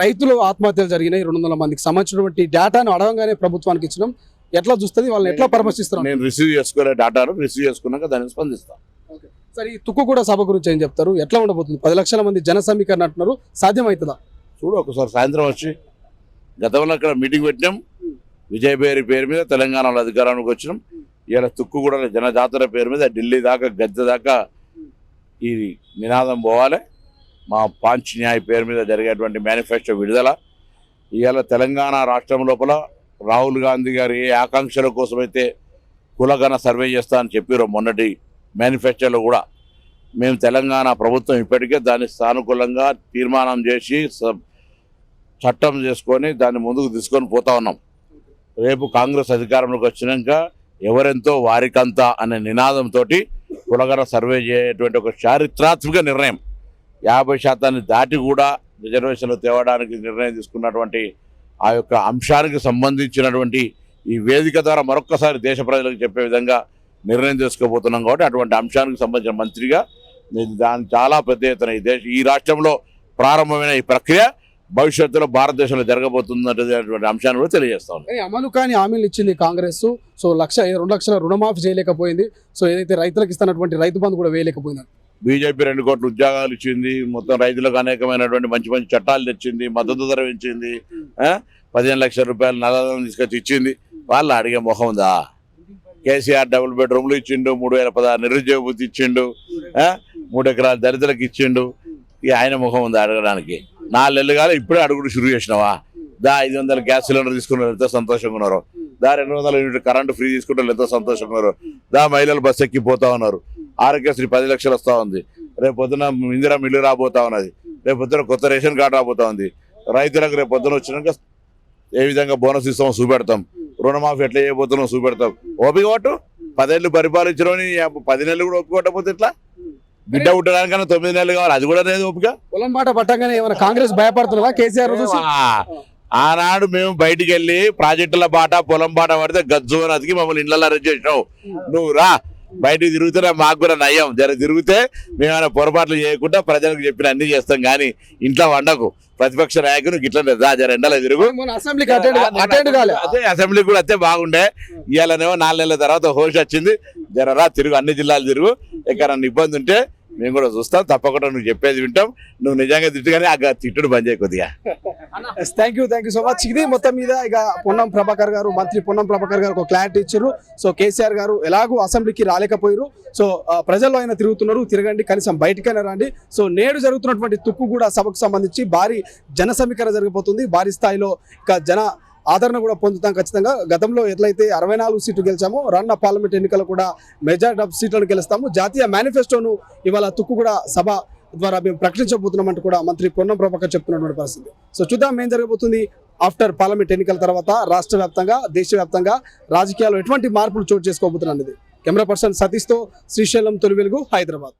రైతులు ఆత్మహత్యలు జరిగినాయి 200 మందికి సంబంధించినటువంటి డేటాను అడగంగానే ప్రభుత్వానికి ఇచ్చినాం. ఎట్లా చూస్తుంది, వాళ్ళని ఎట్లా పరామర్శిస్తున్నాం? నేను రిసీవ్ చేసుకోలే డాటాను, రిసీవ్ చేసుకున్నాక దాన్ని స్పందిస్తాను. సరే, ఈ తుక్కుగూడ సభ గురించి ఏం చెప్తారు? ఎట్లా ఉండబోతుంది? 10 లక్షల మంది జన సమీకరణ అంటున్నారు, సాధ్యమవుతుందా? చూడు ఒకసారి సాయంత్రం వచ్చి, గతంలో అక్కడ మీటింగ్ పెట్టినాం, విజయభేరి పేరు మీద తెలంగాణలో అధికారానికి వచ్చినాం. ఇలా తుక్కుగూడ జనజాతర పేరు మీద ఢిల్లీ దాకా గద్దె దాకా ఈ నినాదం పోవాలి. మా పాంచ్ న్యాయ్ పేరు మీద జరిగేటువంటి మేనిఫెస్టో విడుదల. ఇవాళ తెలంగాణ రాష్ట్రం లోపల రాహుల్ గాంధీ గారు ఏ ఆకాంక్షల కోసమైతే కులగణ సర్వే చేస్తా అని చెప్పారో మొన్నటి మేనిఫెస్టోలో కూడా మేము తెలంగాణ ప్రభుత్వం ఇప్పటికే దాన్ని సానుకూలంగా తీర్మానం చేసి చట్టం చేసుకొని దాన్ని ముందుకు తీసుకొని పోతా ఉన్నాం. రేపు కాంగ్రెస్ అధికారంలోకి వచ్చినాక ఎవరెంతో వారికంతా అనే నినాదంతో కులగణ సర్వే చేయటువంటి ఒక చారిత్రాత్మక నిర్ణయం 50% దాటి కూడా రిజర్వేషన్లు తేవడానికి నిర్ణయం తీసుకున్నటువంటి ఆ యొక్క అంశానికి సంబంధించినటువంటి ఈ వేదిక ద్వారా మరొక్కసారి దేశ ప్రజలకు చెప్పే విధంగా నిర్ణయం తీసుకోబోతున్నాం. కాబట్టి అటువంటి అంశానికి సంబంధించిన మంత్రిగా నేను దాని చాలా పెద్ద ఎత్తున ఈ రాష్ట్రంలో ప్రారంభమైన ఈ ప్రక్రియ భవిష్యత్తులో భారతదేశంలో జరగబోతున్నటువంటి అంశాన్ని కూడా తెలియజేస్తాను. అమలు కాని హామీలు ఇచ్చింది కాంగ్రెస్. సో 2 లక్షల రుణమాఫీ చేయలేకపోయింది. సో ఏదైతే రైతులకు ఇస్తున్నటువంటి రైతు బంధు కూడా వేయలేకపోయింది. బీజేపీ 2 కోట్ల ఉద్యోగాలు ఇచ్చింది, మొత్తం రైతులకు అనేకమైనటువంటి మంచి మంచి చట్టాలు తెచ్చింది, మద్దతు ధర పెంచింది, 15 లక్షల రూపాయలు నల్లధనం తీసుకొచ్చి ఇచ్చింది. వాళ్ళు అడిగే మొహం ఉందా? కేసీఆర్ డబుల్ బెడ్రూమ్లు ఇచ్చిండు, 3016 నిరుద్యోగ వృత్తి ఇచ్చిండు, 3 ఎకరాల దళితులకు ఇచ్చిండు. ఇక ఆయన ముఖం ఉందా అడగడానికి? 4 నెలలు కాదు ఇప్పుడే అడుగుడు షురూ చేసినావా? 500 గ్యాస్ సిలిండర్ తీసుకున్నారు, ఎంతో సంతోషంగా ఉన్నారు. 200 యూనిట్ కరెంటు ఫ్రీ తీసుకుంటారు, ఎంతో సంతోషంగా ఉన్నారు. మహిళలు బస్సు ఎక్కిపోతా ఉన్నారు. ఆరోగ్యశ్రీ 10 లక్షలు వస్తూ ఉంది. రేపు పొద్దున ఇందిరా మిల్లు రాబోతా ఉన్నది. రేపు పొద్దున కొత్త రేషన్ కార్డు రాబోతా ఉంది. రైతులకు రేపు పొద్దున వచ్చినాక ఏ విధంగా బోనస్ ఇస్తామో చూపెడతాం, రుణమాఫీ ఎట్లా చేయబోతున్నాం చూపెడతాం. ఓపిక పట్టు. 10 ఏళ్ళు పరిపాలించడం 10 నెలలు కూడా ఒప్పుకోకపోతే ఎట్లా? బిడ్డ పుట్టడానికన్నా 9 నెలలు కావాలి, అది కూడా లేదు ఓపిక. పొలం బాట పట్టగానే ఏమైనా కాంగ్రెస్ భయపడుతున్నా? కేసీఆర్ ఆనాడు మేము బయటికి వెళ్ళి ప్రాజెక్టుల బాట పొలం బాట పడితే గజ్జు అని అతికి మమ్మల్ని ఇళ్ళలో అరెస్ట్ చేసినావు. నువ్వు రా బయటికి తిరుగుతున్నా మాకు కూడా నయ్యం. జర తిరిగితే మేమైనా పొరపాట్లు చేయకుండా ప్రజలకు చెప్పిన అన్ని చేస్తాం. కానీ ఇంట్లో వండకు. ప్రతిపక్ష నాయకులు గిట్ల జర ఎండలో తిరుగు. అదే అసెంబ్లీకి కూడా అదే బాగుండే. ఇవాళనేమో 4 నెలల తర్వాత హోష్ వచ్చింది. జరరా తిరుగు, అన్ని జిల్లాలు తిరుగు. ఎక్కడన్నా ఇబ్బంది ఉంటే మేము కూడా చూస్తాం, తప్పకుండా నువ్వు చెప్పేది వింటాం. నువ్వు నిజంగా తిట్టుగానే ఆ తిట్టుడు బంద్ చేయ కొద్దిగా. Thank you so much. ఇది మొత్తం మీద ఇక పొన్నం ప్రభాకర్ గారు, మంత్రి పొన్నం ప్రభాకర్ గారు ఒక క్లారిటీ ఇచ్చారు. సో కేసీఆర్ గారు ఎలాగూ అసెంబ్లీకి రాలేకపోయారు. సో ప్రజల్లో ఆయన తిరుగుతున్నారు, తిరగండి, కనీసం బయటకైనా రండి. సో నేడు జరుగుతున్నటువంటి తుక్కుగూడ సభకు సంబంధించి భారీ జన సమీకరణ జరిగిపోతుంది. భారీ స్థాయిలో ఇక జన ఆదరణ కూడా పొందుతాం ఖచ్చితంగా. గతంలో ఎట్లయితే 64 సీట్లు గెలిచామో రానున్న పార్లమెంట్ ఎన్నికలు కూడా మెజారిటీ ఆఫ్ సీట్లను గెలుస్తాము. జాతీయ మేనిఫెస్టోను ఇవాళ తుక్కుగూడ సభ ద్వారా మేము ప్రకటించబోతున్నామంటూ కూడా మంత్రి పొన్నం ప్రభాకర్ చెప్తున్నటువంటి పరిస్థితి. సో చూద్దాం ఏం జరగబోతుంది ఆఫ్టర్ పార్లమెంట్ ఎన్నికల తర్వాత రాష్ట్ర వ్యాప్తంగా, దేశవ్యాప్తంగా రాజకీయాల్లో ఎటువంటి మార్పులు చోటు చేసుకోబోతున్నది. కెమెరా పర్సన్ సతీష్తో శ్రీశైలం, తొలి వెలుగు, హైదరాబాద్.